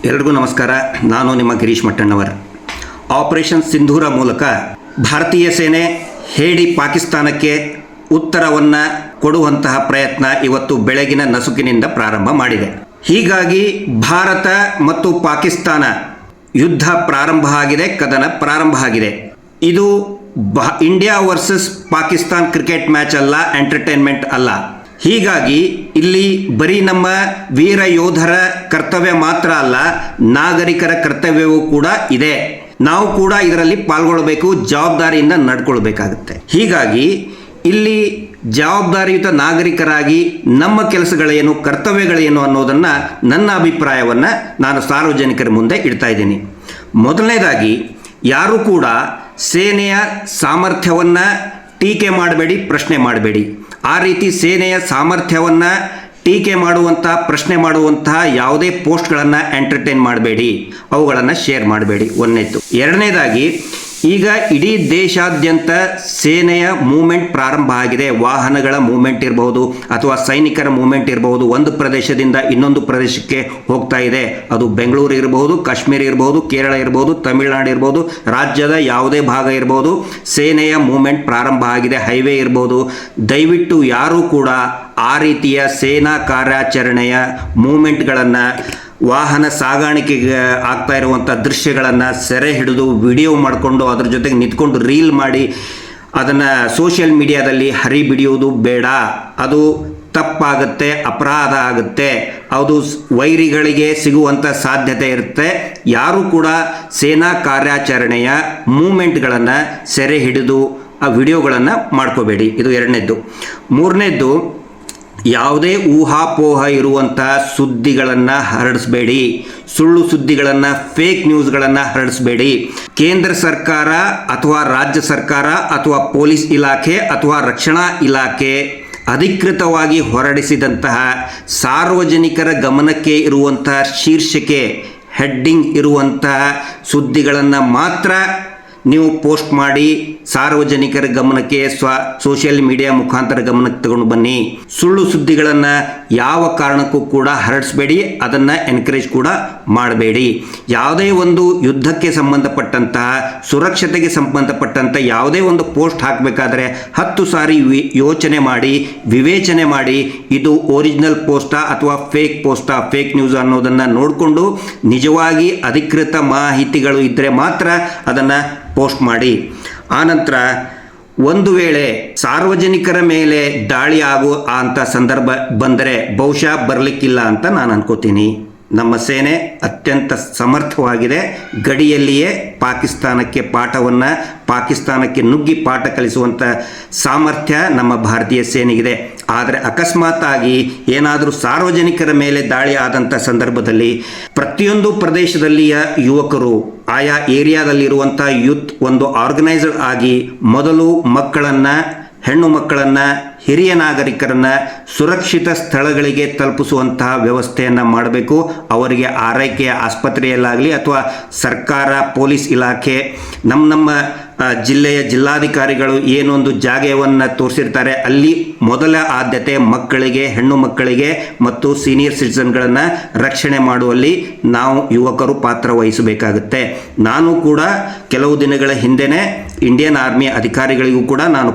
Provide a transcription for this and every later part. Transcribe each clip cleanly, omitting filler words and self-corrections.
ಎಲ್ರಿಗೂ ನಮಸ್ಕಾರ. ನಾನು ನಿಮ್ಮ ಗಿರೀಶ್ ಮಟ್ಟಣ್ಣವರ್. ಆಪರೇಷನ್ ಸಿಂಧೂರ ಮೂಲಕ ಭಾರತೀಯ ಸೇನೆ ಹೇಡಿ ಪಾಕಿಸ್ತಾನಕ್ಕೆ ಉತ್ತರವನ್ನು ಕೊಡುವಂತಹ ಪ್ರಯತ್ನ ಇವತ್ತು ಬೆಳಗಿನ ನಸುಕಿನಿಂದ ಪ್ರಾರಂಭ ಮಾಡಿದೆ. ಹೀಗಾಗಿ ಭಾರತ ಮತ್ತು ಪಾಕಿಸ್ತಾನ ಯುದ್ಧ ಪ್ರಾರಂಭ ಆಗಿದೆ, ಕದನ ಪ್ರಾರಂಭ ಆಗಿದೆ. ಇದು India versus Pakistan cricket match ಅಲ್ಲ, ಎಂಟರ್ಟೈನ್ಮೆಂಟ್ ಅಲ್ಲ. ಹೀಗಾಗಿ ಇಲ್ಲಿ ಬರೀ ನಮ್ಮ ವೀರ ಯೋಧರ ಕರ್ತವ್ಯ ಮಾತ್ರ ಅಲ್ಲ, ನಾಗರಿಕರ ಕರ್ತವ್ಯವೂ ಕೂಡ ಇದೆ. ನಾವು ಕೂಡ ಇದರಲ್ಲಿ ಪಾಲ್ಗೊಳ್ಳಬೇಕು, ಜವಾಬ್ದಾರಿಯಿಂದ ನಡ್ಕೊಳ್ಬೇಕಾಗುತ್ತೆ. ಹೀಗಾಗಿ ಇಲ್ಲಿ ಜವಾಬ್ದಾರಿಯುತ ನಾಗರಿಕರಾಗಿ ನಮ್ಮ ಕೆಲಸಗಳೇನು, ಕರ್ತವ್ಯಗಳೇನು ಅನ್ನೋದನ್ನು, ನನ್ನ ಅಭಿಪ್ರಾಯವನ್ನು ನಾನು ಸಾರ್ವಜನಿಕರ ಮುಂದೆ ಇಡ್ತಾ ಇದ್ದೀನಿ. ಮೊದಲನೇದಾಗಿ, ಯಾರು ಕೂಡ ಸೇನೆಯ ಸಾಮರ್ಥ್ಯವನ್ನು ಟೀಕೆ ಮಾಡಬೇಡಿ, ಪ್ರಶ್ನೆ ಮಾಡಬೇಡಿ. ಆ ರೀತಿ ಸೇನೆಯ ಸಾಮರ್ಥ್ಯವನ್ನು ಟೀಕೆ ಮಾಡುವಂಥ, ಪ್ರಶ್ನೆ ಮಾಡುವಂತಹ ಯಾವುದೇ ಪೋಸ್ಟ್ಗಳನ್ನು ಎಂಟರ್ಟೈನ್ ಮಾಡಬೇಡಿ, ಅವುಗಳನ್ನು ಶೇರ್ ಮಾಡಬೇಡಿ. ಒಂದನೇದು. ಎರಡನೇದಾಗಿ, ಈಗ ಇಡೀ ದೇಶಾದ್ಯಂತ ಸೇನೆಯ ಮೂವ್ಮೆಂಟ್ ಪ್ರಾರಂಭ ಆಗಿದೆ. ವಾಹನಗಳ ಮೂವ್ಮೆಂಟ್ ಇರಬಹುದು ಅಥವಾ ಸೈನಿಕರ ಮೂವ್ಮೆಂಟ್ ಇರಬಹುದು. ಒಂದು ಪ್ರದೇಶದಿಂದ ಇನ್ನೊಂದು ಪ್ರದೇಶಕ್ಕೆ ಹೋಗ್ತಾ ಇದೆ. ಅದು ಬೆಂಗಳೂರು ಇರಬಹುದು, ಕಾಶ್ಮೀರ ಇರಬಹುದು, ಕೇರಳ ಇರಬಹುದು, ತಮಿಳುನಾಡು ಇರಬಹುದು, ರಾಜ್ಯದ ಯಾವುದೇ ಭಾಗ ಇರಬಹುದು. ಸೇನೆಯ ಮೂವ್ಮೆಂಟ್ ಪ್ರಾರಂಭ ಆಗಿದೆ. ಹೈವೇ ಇರಬಹುದು. ದಯವಿಟ್ಟು ಯಾರೂ ಕೂಡ ಆ ರೀತಿಯ ಸೇನಾ ಕಾರ್ಯಾಚರಣೆಯ ಮೂವ್ಮೆಂಟ್ಗಳನ್ನು, ವಾಹನ ಸಾಗಾಣಿಕೆಗೆ ಆಗ್ತಾ ಇರುವಂಥ ದೃಶ್ಯಗಳನ್ನು ಸೆರೆ ಹಿಡಿದು ವಿಡಿಯೋ ಮಾಡಿಕೊಂಡು ಅದರ ಜೊತೆಗೆ ನಿಂತ್ಕೊಂಡು ರೀಲ್ ಮಾಡಿ ಅದನ್ನು ಸೋಷಿಯಲ್ ಮೀಡಿಯಾದಲ್ಲಿ ಹರಿಬಿಡಿಯೋದು ಬೇಡ. ಅದು ತಪ್ಪಾಗುತ್ತೆ, ಅಪರಾಧ ಆಗುತ್ತೆ, ಅದು ವೈರಿಗಳಿಗೆ ಸಿಗುವಂಥ ಸಾಧ್ಯತೆ ಇರುತ್ತೆ. ಯಾರೂ ಕೂಡ ಸೇನಾ ಕಾರ್ಯಾಚರಣೆಯ ಮೂಮೆಂಟ್ಗಳನ್ನು ಸೆರೆ ಹಿಡಿದು ಆ ವಿಡಿಯೋಗಳನ್ನು ಮಾಡ್ಕೋಬೇಡಿ. ಇದು ಎರಡನೇದ್ದು. ಮೂರನೇದ್ದು, ಯಾವುದೇ ಊಹಾಪೋಹ ಇರುವಂಥ ಸುದ್ದಿಗಳನ್ನು ಹರಡಿಸಬೇಡಿ. ಸುಳ್ಳು ಸುದ್ದಿಗಳನ್ನು, ಫೇಕ್ ನ್ಯೂಸ್ಗಳನ್ನು ಹರಡಿಸಬೇಡಿ. ಕೇಂದ್ರ ಸರ್ಕಾರ ಅಥವಾ ರಾಜ್ಯ ಸರ್ಕಾರ ಅಥವಾ ಪೊಲೀಸ್ ಇಲಾಖೆ ಅಥವಾ ರಕ್ಷಣಾ ಇಲಾಖೆ ಅಧಿಕೃತವಾಗಿ ಹೊರಡಿಸಿದಂತಹ ಸಾರ್ವಜನಿಕರ ಗಮನಕ್ಕೆ ಇರುವಂತಹ ಶೀರ್ಷಿಕೆ, ಹೆಡ್ಡಿಂಗ್ ಇರುವಂತಹ ಸುದ್ದಿಗಳನ್ನು ಮಾತ್ರ ನೀವು ಪೋಸ್ಟ್ ಮಾಡಿ ಸಾರ್ವಜನಿಕರ ಗಮನಕ್ಕೆ ಸೋಷಿಯಲ್ ಮೀಡಿಯಾ ಮುಖಾಂತರ ಗಮನಕ್ಕೆ ತಗೊಂಡು ಬನ್ನಿ. ಸುಳ್ಳು ಸುದ್ದಿಗಳನ್ನು ಯಾವ ಕಾರಣಕ್ಕೂ ಕೂಡ ಹರಡಿಸಬೇಡಿ, ಅದನ್ನು ಎನ್ಕರೇಜ್ ಕೂಡ ಮಾಡಬೇಡಿ. ಯಾವುದೇ ಒಂದು ಯುದ್ಧಕ್ಕೆ ಸಂಬಂಧಪಟ್ಟಂತಹ, ಸುರಕ್ಷತೆಗೆ ಸಂಬಂಧಪಟ್ಟಂಥ ಯಾವುದೇ ಒಂದು ಪೋಸ್ಟ್ ಹಾಕಬೇಕಾದ್ರೆ 10 ಸಾರಿ ಯೋಚನೆ ಮಾಡಿ, ವಿವೇಚನೆ ಮಾಡಿ, ಇದು ಒರಿಜಿನಲ್ ಪೋಸ್ಟಾ ಅಥವಾ ಫೇಕ್ ಪೋಸ್ಟಾ, ಫೇಕ್ ನ್ಯೂಸ್ ಅನ್ನೋದನ್ನು ನೋಡಿಕೊಂಡು ನಿಜವಾಗಿ ಅಧಿಕೃತ ಮಾಹಿತಿಗಳು ಇದ್ದರೆ ಮಾತ್ರ ಅದನ್ನು ಪೋಸ್ಟ್ ಮಾಡಿ. ಆನಂತರ ಒಂದು ವೇಳೆ ಸಾರ್ವಜನಿಕರ ಮೇಲೆ ದಾಳಿ ಅಂಥ ಸಂದರ್ಭ ಬಂದರೆ ಬಹುಶಃ ಬರಲಿಕ್ಕಿಲ್ಲ ಅಂತ ನಾನು ಅನ್ಕೋತೀನಿ. ನಮ್ಮ ಸೇನೆ ಅತ್ಯಂತ ಸಮರ್ಥವಾಗಿದೆ. ಗಡಿಯಲ್ಲಿಯೇ ಪಾಕಿಸ್ತಾನಕ್ಕೆ ನುಗ್ಗಿ ಪಾಠ ಕಲಿಸುವಂಥ ಸಾಮರ್ಥ್ಯ ನಮ್ಮ ಭಾರತೀಯ ಸೇನೆಗಿದೆ. ಆದರೆ ಅಕಸ್ಮಾತ್ ಆಗಿ ಏನಾದರೂ ಸಾರ್ವಜನಿಕರ ಮೇಲೆ ದಾಳಿ ಆದಂಥ ಸಂದರ್ಭದಲ್ಲಿ ಪ್ರತಿಯೊಂದು ಪ್ರದೇಶದಲ್ಲಿಯ ಯುವಕರು, ಆಯಾ ಏರಿಯಾದಲ್ಲಿರುವಂಥ ಯೂತ್ ಒಂದು ಆರ್ಗನೈಸ್ಡ್ ಆಗಿ ಮೊದಲು ಹೆಣ್ಣು ಮಕ್ಕಳನ್ನು, ಹಿರಿಯ ನಾಗರಿಕರನ್ನು ಸುರಕ್ಷಿತ ಸ್ಥಳಗಳಿಗೆ ತಲುಪಿಸುವಂತಹ ವ್ಯವಸ್ಥೆಯನ್ನು ಮಾಡಬೇಕು. ಅವರಿಗೆ ಆರೈಕೆಯ ಆಸ್ಪತ್ರೆಯಲ್ಲಾಗಲಿ ಅಥವಾ ಸರ್ಕಾರ, ಪೊಲೀಸ್ ಇಲಾಖೆ, ನಮ್ಮ ಜಿಲ್ಲೆಯ ಜಿಲ್ಲಾಧಿಕಾರಿಗಳು ಏನೊಂದು ಜಾಗವನ್ನು ತೋರಿಸಿರ್ತಾರೆ, ಅಲ್ಲಿ ಮೊದಲ ಆದ್ಯತೆ ಮಕ್ಕಳಿಗೆ, ಹೆಣ್ಣು ಮಕ್ಕಳಿಗೆ ಮತ್ತು ಸೀನಿಯರ್ ಸಿಟಿಸನ್ಗಳನ್ನು ರಕ್ಷಣೆ ಮಾಡುವಲ್ಲಿ ನಾವು ಯುವಕರು ಪಾತ್ರ ವಹಿಸಬೇಕಾಗುತ್ತೆ. ನಾನು ಕೂಡ ಕೆಲವು ದಿನಗಳ ಹಿಂದೆನೇ ಇಂಡಿಯನ್ ಆರ್ಮಿ ಅಧಿಕಾರಿಗಳಿಗೂ ಕೂಡ ನಾನು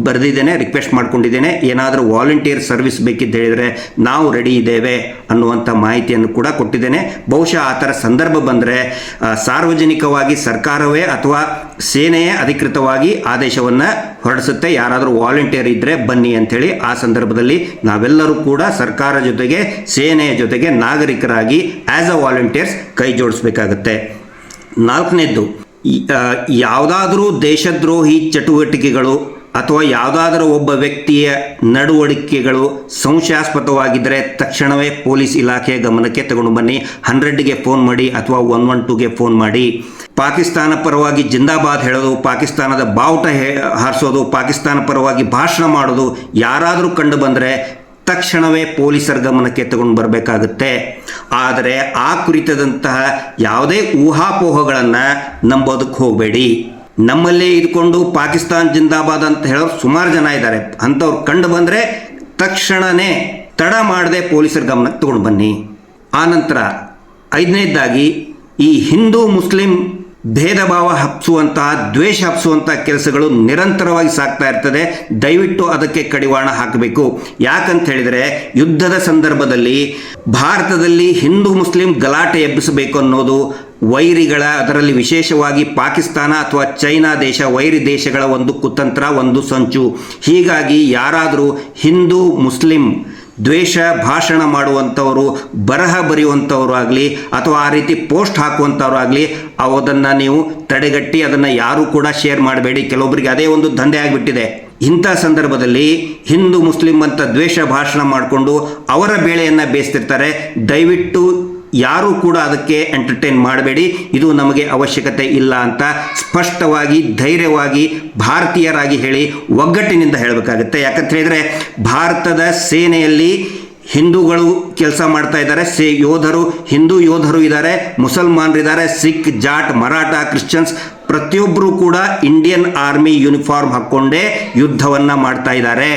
ಬರೆದಿದ್ದೇನೆ, ರಿಕ್ವೆಸ್ಟ್ ಮಾಡ್ಕೊಂಡಿದ್ದೇನೆ. ಏನಾದರೂ ವಾಲಂಟಿಯರ್ ಸರ್ವಿಸ್ ಬೇಕಿದ್ದು ಹೇಳಿದರೆ ನಾವು ರೆಡಿ ಇದ್ದೇವೆ ಅನ್ನುವಂಥ ಮಾಹಿತಿಯನ್ನು ಕೂಡ ಕೊಟ್ಟಿದ್ದೇನೆ. ಬಹುಶಃ ಆ ಥರ ಸಂದರ್ಭ ಬಂದರೆ ಸಾರ್ವಜನಿಕವಾಗಿ ಸರ್ಕಾರವೇ ಅಥವಾ ಸೇನೆಯೇ ಅಧಿಕೃತವಾಗಿ ಆದೇಶವನ್ನು ಹೊರಡಿಸುತ್ತೆ. ಯಾರಾದರೂ ವಾಲಂಟಿಯರ್ ಇದ್ದರೆ ಬನ್ನಿ ಅಂಥೇಳಿ. ಆ ಸಂದರ್ಭದಲ್ಲಿ ನಾವೆಲ್ಲರೂ ಕೂಡ ಸರ್ಕಾರ ಜೊತೆಗೆ, ಸೇನೆಯ ಜೊತೆಗೆ ನಾಗರಿಕರಾಗಿ ಆ್ಯಸ್ ಅ ವಾಲಂಟಿಯರ್ಸ್ ಕೈ ಜೋಡಿಸಬೇಕಾಗತ್ತೆ. ನಾಲ್ಕನೇದ್ದು, ಯಾವುದಾದ್ರೂ ದೇಶದ್ರೋಹಿ ಚಟುವಟಿಕೆಗಳು ಅಥವಾ ಯಾವುದಾದರೂ ಒಬ್ಬ ವ್ಯಕ್ತಿಯ ನಡವಳಿಕೆಗಳು ಸಂಶಯಾಸ್ಪದವಾಗಿದ್ದರೆ ತಕ್ಷಣವೇ ಪೊಲೀಸ್ ಇಲಾಖೆಯ ಗಮನಕ್ಕೆ ತಗೊಂಡು ಬನ್ನಿ. 100ಗೆ ಫೋನ್ ಮಾಡಿ ಅಥವಾ 112ಗೆ ಫೋನ್ ಮಾಡಿ. ಪಾಕಿಸ್ತಾನ ಪರವಾಗಿ ಜಿಂದಾಬಾದ್ ಹೇಳೋದು, ಪಾಕಿಸ್ತಾನದ ಬಾವುಟ ಹಾರಿಸೋದು, ಪಾಕಿಸ್ತಾನ ಪರವಾಗಿ ಭಾಷಣ ಮಾಡೋದು ಯಾರಾದರೂ ಕಂಡು ಬಂದರೆ ತಕ್ಷಣವೇ ಪೊಲೀಸರ ಗಮನಕ್ಕೆ ತಗೊಂಡು ಬರಬೇಕಾಗುತ್ತೆ. ಆದರೆ ಆ ಕುರಿತಾದಂತಹ ಯಾವುದೇ ಊಹಾಪೋಹಗಳನ್ನು ನಂಬೋದಕ್ಕೆ ಹೋಗಬೇಡಿ. ನಮ್ಮಲ್ಲೇ ಇದ್ಕೊಂಡು ಪಾಕಿಸ್ತಾನ್ ಜಿಂದಾಬಾದ್ ಅಂತ ಹೇಳೋರು ಸುಮಾರು ಜನ ಇದ್ದಾರೆ. ಅಂಥವ್ರು ಕಂಡು ಬಂದರೆ ತಕ್ಷಣವೇ ತಡ ಮಾಡದೆ ಪೊಲೀಸರ ಗಮನಕ್ಕೆ ತಗೊಂಡು ಬನ್ನಿ. ಆನಂತರ ಐದನೇದಾಗಿ ಈ ಹಿಂದೂ ಮುಸ್ಲಿಂ ಭೇದ ಭಾವ ಹಬ್ಬಿಸುವಂತಹ ದ್ವೇಷ ಹಬ್ಬಿಸುವಂತಹ ಕೆಲಸಗಳು ನಿರಂತರವಾಗಿ ಸಾಗ್ತಾ ಇರ್ತದೆ. ದಯವಿಟ್ಟು ಅದಕ್ಕೆ ಕಡಿವಾಣ ಹಾಕಬೇಕು. ಯಾಕಂತ ಹೇಳಿದರೆ ಯುದ್ಧದ ಸಂದರ್ಭದಲ್ಲಿ ಭಾರತದಲ್ಲಿ ಹಿಂದೂ ಮುಸ್ಲಿಂ ಗಲಾಟೆ ಎಬ್ಬಿಸಬೇಕು ಅನ್ನೋದು ವೈರಿಗಳ, ಅದರಲ್ಲಿ ವಿಶೇಷವಾಗಿ ಪಾಕಿಸ್ತಾನ ಅಥವಾ ಚೈನಾ ದೇಶ, ವೈರಿ ದೇಶಗಳ ಒಂದು ಕುತಂತ್ರ, ಒಂದು ಸಂಚು. ಹೀಗಾಗಿ ಯಾರಾದರೂ ಹಿಂದೂ ಮುಸ್ಲಿಂ ದ್ವೇಷ ಭಾಷಣ ಮಾಡುವಂಥವರು, ಬರಹ ಬರೆಯುವಂಥವ್ರು ಆಗಲಿ ಅಥವಾ ಆ ರೀತಿ ಪೋಸ್ಟ್ ಹಾಕುವಂಥವ್ರು ಆಗಲಿ, ಅದನ್ನು ನೀವು ತಡೆಗಟ್ಟಿ ಅದನ್ನು ಯಾರೂ ಕೂಡ ಶೇರ್ ಮಾಡಬೇಡಿ. ಕೆಲವೊಬ್ಬರಿಗೆ ಅದೇ ಒಂದು ದಂಧೆ ಆಗಿಬಿಟ್ಟಿದೆ. ಇಂಥ ಸಂದರ್ಭದಲ್ಲಿ ಹಿಂದೂ ಮುಸ್ಲಿಂ ಅಂತ ದ್ವೇಷ ಭಾಷಣ ಮಾಡಿಕೊಂಡು ಅವರ ಬೇಳೆಯನ್ನು ಬೇಯಿಸ್ತಿರ್ತಾರೆ. ದಯವಿಟ್ಟು ಯಾರೂ ಕೂಡ ಅದಕ್ಕೆ ಎಂಟರ್ಟೈನ್ ಮಾಡಬೇಡಿ. ಇದು ನಮಗೆ ಅವಶ್ಯಕತೆ ಇಲ್ಲ ಅಂತ ಸ್ಪಷ್ಟವಾಗಿ ಧೈರ್ಯವಾಗಿ ಭಾರತೀಯರಾಗಿ ಹೇಳಿ ಒಗ್ಗಟ್ಟಿನಿಂದ ಹೇಳಬೇಕಾಗುತ್ತೆ. ಯಾಕಂತ ಹೇಳಿದರೆ ಭಾರತದ ಸೇನೆಯಲ್ಲಿ ಹಿಂದೂಗಳು ಕೆಲಸ ಮಾಡ್ತಾ ಇದ್ದಾರೆ, ಹಿಂದೂ ಯೋಧರು ಇದ್ದಾರೆ, ಮುಸಲ್ಮಾನರಿದ್ದಾರೆ, ಸಿಖ್, ಜಾಟ್, ಮರಾಠ, ಕ್ರಿಶ್ಚಿಯನ್ಸ್ ಪ್ರತಿಯೊಬ್ಬರು ಕೂಡ ಇಂಡಿಯನ್ ಆರ್ಮಿ ಯೂನಿಫಾರ್ಮ್ ಹಾಕ್ಕೊಂಡೇ ಯುದ್ಧವನ್ನು ಮಾಡ್ತಾ ಇದ್ದಾರೆ.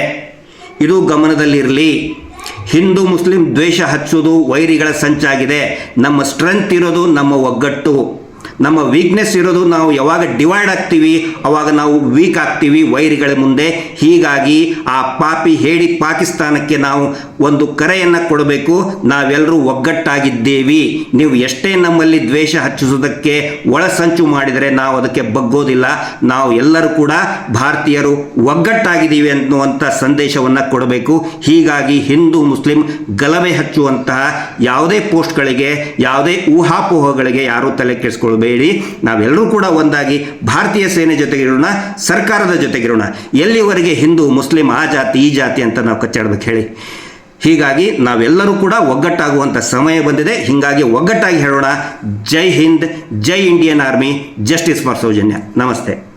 ಇದು ಗಮನದಲ್ಲಿರಲಿ. ಹಿಂದೂ ಮುಸ್ಲಿಂ ದ್ವೇಷ ಹಚ್ಚೋದು ವೈರಿಗಳ ಸಂಚಾಗಿದೆ. ನಮ್ಮ ಸ್ಟ್ರೆಂತ್ ಇರೋದು ನಮ್ಮ ಒಗ್ಗಟ್ಟು, ನಮ್ಮ ವೀಕ್ನೆಸ್ ಇರೋದು ನಾವು ಯಾವಾಗ ಡಿವೈಡ್ ಆಗ್ತೀವಿ ಅವಾಗ ನಾವು ವೀಕ್ ಆಗ್ತೀವಿ ವೈರಿಗಳ ಮುಂದೆ. ಹೀಗಾಗಿ ಆ ಪಾಪಿ ಹೇಡಿ ಪಾಕಿಸ್ತಾನಕ್ಕೆ ನಾವು ಒಂದು ಕರೆಯನ್ನು ಕೊಡಬೇಕು. ನಾವೆಲ್ಲರೂ ಒಗ್ಗಟ್ಟಾಗಿದ್ದೇವೆ. ನೀವು ಎಷ್ಟೇ ನಮ್ಮಲ್ಲಿ ದ್ವೇಷ ಹಚ್ಚಿಸೋದಕ್ಕೆ ಒಳಸಂಚು ಮಾಡಿದರೆ ನಾವು ಅದಕ್ಕೆ ಬಗ್ಗೋದಿಲ್ಲ. ನಾವು ಎಲ್ಲರೂ ಕೂಡ ಭಾರತೀಯರು ಒಗ್ಗಟ್ಟಾಗಿದ್ದೀವಿ ಅನ್ನುವಂಥ ಸಂದೇಶವನ್ನು ಕೊಡಬೇಕು. ಹೀಗಾಗಿ ಹಿಂದೂ ಮುಸ್ಲಿಂ ಗಲಭೆ ಹಚ್ಚುವಂತಹ ಯಾವುದೇ ಪೋಸ್ಟ್ಗಳಿಗೆ, ಯಾವುದೇ ಊಹಾಪೋಹಗಳಿಗೆ ಯಾರೂ ತಲೆ ಕೆಡಿಸ್ಕೊಳ್ಬೇಕು ಬೇಡಿ. ನಾವೆಲ್ಲರೂ ಕೂಡ ಒಂದಾಗಿ ಭಾರತೀಯ ಸೇನೆ ಜೊತೆಗಿರೋಣ, ಸರ್ಕಾರದ ಜೊತೆಗಿರೋಣ. ಎಲ್ಲಿವರೆಗೆ ಹಿಂದೂ ಮುಸ್ಲಿಂ ಆ ಜಾತಿ ಈ ಜಾತಿ ಅಂತ ನಾವು ಕಚ್ಚಾಡ್ಬೇಕು ಹೇಳಿ? ಹೀಗಾಗಿ ನಾವೆಲ್ಲರೂ ಕೂಡ ಒಗ್ಗಟ್ಟಾಗುವಂಥ ಸಮಯ ಬಂದಿದೆ. ಹೀಗಾಗಿ ಒಗ್ಗಟ್ಟಾಗಿ ಹೇಳೋಣ. ಜೈ ಹಿಂದ್, ಜೈ Indian Army, justice for Soujanya. ನಮಸ್ತೆ.